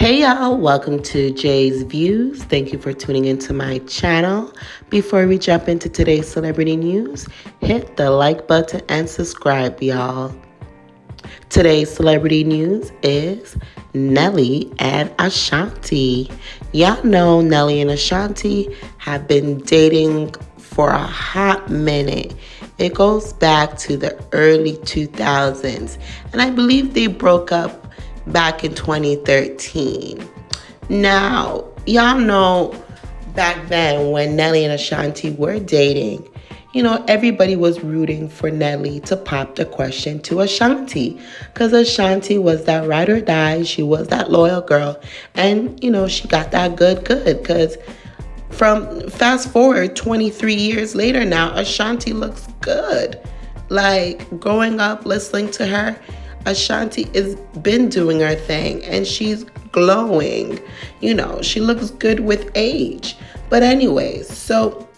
Hey y'all, welcome to JViews. Thank you for tuning into my channel. Before we jump into today's celebrity news, hit the like button and subscribe, y'all. Today's celebrity news is Nelly and Ashanti. Y'all know Nelly and Ashanti have been dating for a hot minute. It goes back to the early 2000s, and I believe they broke up back in 2013. Now, y'all know back then when Nelly and Ashanti were dating, everybody was rooting for Nelly to pop the question to Ashanti, because Ashanti was that ride or die. She was that loyal girl, and she got that good because from fast forward 23 years later now, Ashanti looks good. Like, growing up listening to her, Ashanti has been doing her thing and she's glowing. She looks good with age. But anyways, so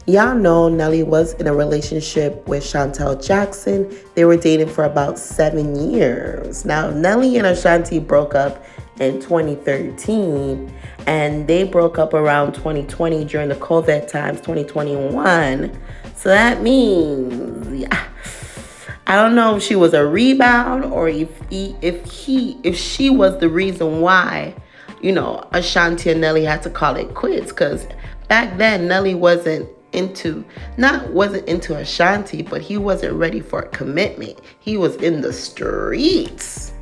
y'all know Nelly was in a relationship with Shantel Jackson. They were dating for about 7 years. Now, Nelly and Ashanti broke up in 2013, and they broke up around 2020 during the COVID times, 2021. So that means, I don't know if she was a rebound or if she was the reason why, Ashanti and Nelly had to call it quits. Because back then Nelly wasn't into Ashanti, but he wasn't ready for a commitment. He was in the streets.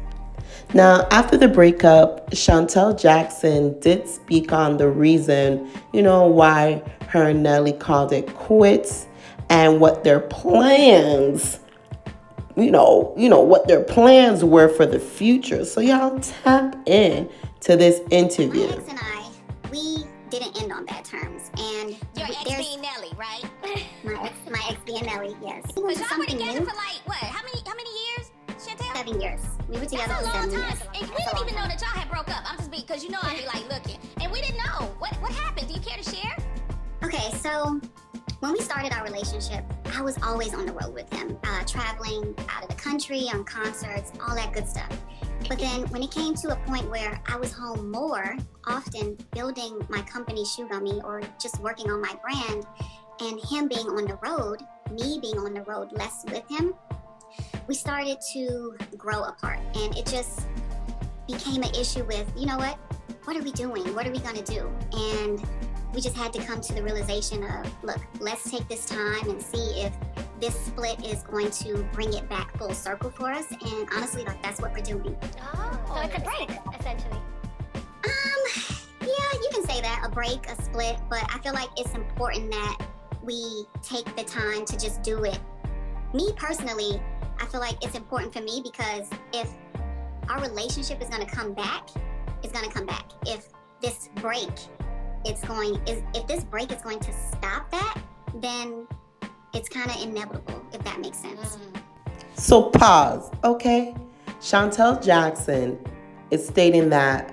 Now, after the breakup, Shantel Jackson did speak on the reason, why her and Nelly called it quits and what their plans what their plans were for the future. So y'all tap in to this interview. My ex and I, we didn't end on bad terms. And your ex being Nelly, right? my ex being Nelly, yes. But y'all were together for like what? How many years, Shantel? 7 years. We were together That's for a long 7 time. years. And we didn't even know that y'all had broke up. I'm just because I'd be like looking, and we didn't know what happened. Do you care to share? Okay, so when we started our relationship, I was always on the road with him, traveling out of the country, on concerts, all that good stuff. But then when it came to a point where I was home more often, building my company Shoe Gummy or just working on my brand, and him being on the road, me being on the road less with him, we started to grow apart. And it just became an issue with, what are we doing? What are we gonna do? And we just had to come to the realization of, look, let's take this time and see if this split is going to bring it back full circle for us. And honestly, that's what we're doing. Oh, so it's a break, essentially. Yeah, you can say that, a break, a split, but I feel like it's important that we take the time to just do it. Me personally, I feel like it's important for me because if our relationship is gonna come back, it's gonna come back. If this break if this break is going to stop that, then it's kind of inevitable, if that makes sense. So pause, okay? Shantel Jackson is stating that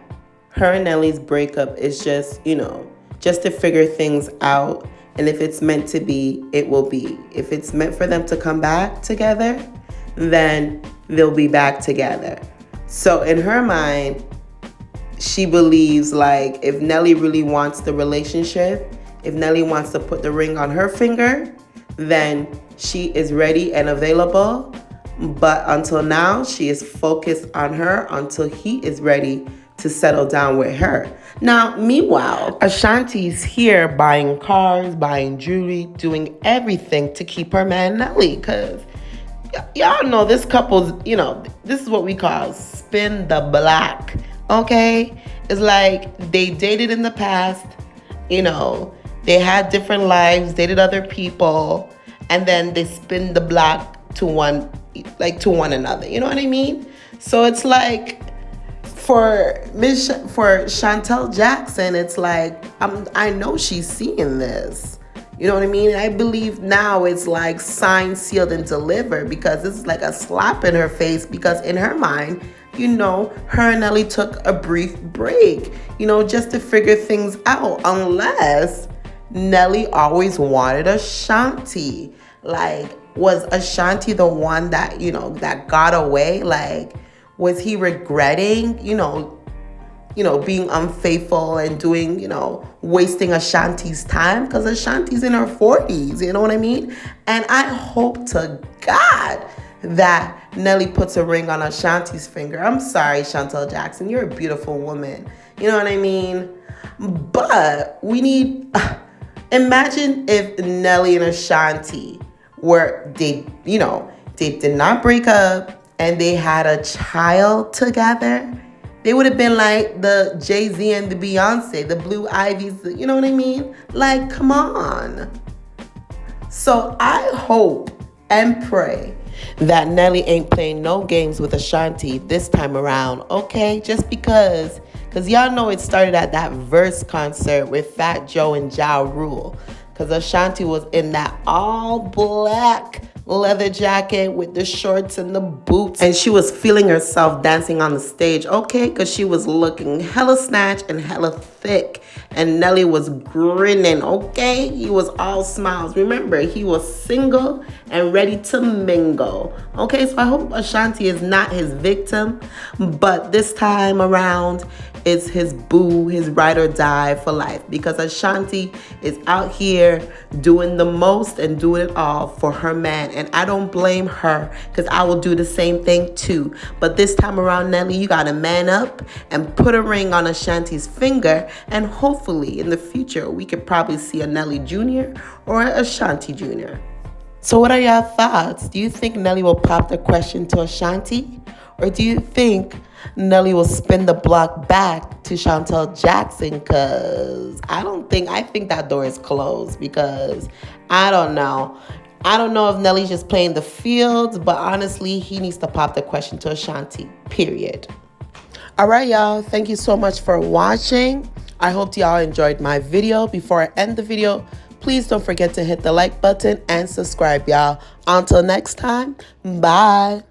her and Nelly's breakup is just to figure things out. And if it's meant to be, it will be. If it's meant for them to come back together, then they'll be back together. So in her mind, she believes like if Nelly really wants the relationship, if Nelly wants to put the ring on her finger, then she is ready and available. But until now, she is focused on her until he is ready to settle down with her. Now, meanwhile, Ashanti's here buying cars, buying jewelry, doing everything to keep her man Nelly. Because y'all know this couple's, this is what we call spin the block. Okay? It's like they dated in the past, they had different lives, dated other people, and then they spin the block to one another. You know what I mean? So it's like for Shantel Jackson, it's like I know she's seeing this. You know what I mean? I believe now it's like signed, sealed, and delivered, because this is like a slap in her face, because in her mind, her and Nelly took a brief break, just to figure things out, unless Nelly always wanted Ashanti. Like, was Ashanti the one that, that got away? Like, was he regretting, being unfaithful and doing, wasting Ashanti's time, because Ashanti's in her 40s, you know what I mean? And I hope to God that Nelly puts a ring on Ashanti's finger. I'm sorry, Shantel Jackson, you're a beautiful woman. You know what I mean? But we need, imagine if Nelly and Ashanti they did not break up and they had a child together. They would have been like the Jay-Z and the Beyonce, the Blue Ivies, you know what I mean? Like, come on. So I hope and pray that Nelly ain't playing no games with Ashanti this time around, okay? Just because y'all know it started at that Verse concert with Fat Joe and Ja Rule. Because Ashanti was in that all black leather jacket with the shorts and the boots. And she was feeling herself dancing on the stage, okay? Because she was looking hella snatched and hella thick. And Nelly was grinning, okay? He was all smiles. Remember, he was single and ready to mingle. Okay, so I hope Ashanti is not his victim. But this time around, it's his boo, his ride or die for life. Because Ashanti is out here doing the most and doing it all for her man. And I don't blame her, because I will do the same thing too. But this time around, Nelly, you got to man up and put a ring on Ashanti's finger. And hopefully in the future, we could probably see a Nelly Jr. or a Ashanti Jr. So what are your thoughts? Do you think Nelly will pop the question to Ashanti? Or do you think Nelly will spin the block back to Shantel Jackson? Because I think that door is closed, because I don't know. I don't know if Nelly's just playing the fields, but honestly, he needs to pop the question to Ashanti, period. All right, y'all. Thank you so much for watching. I hope y'all enjoyed my video. Before I end the video, please don't forget to hit the like button and subscribe, y'all. Until next time, bye.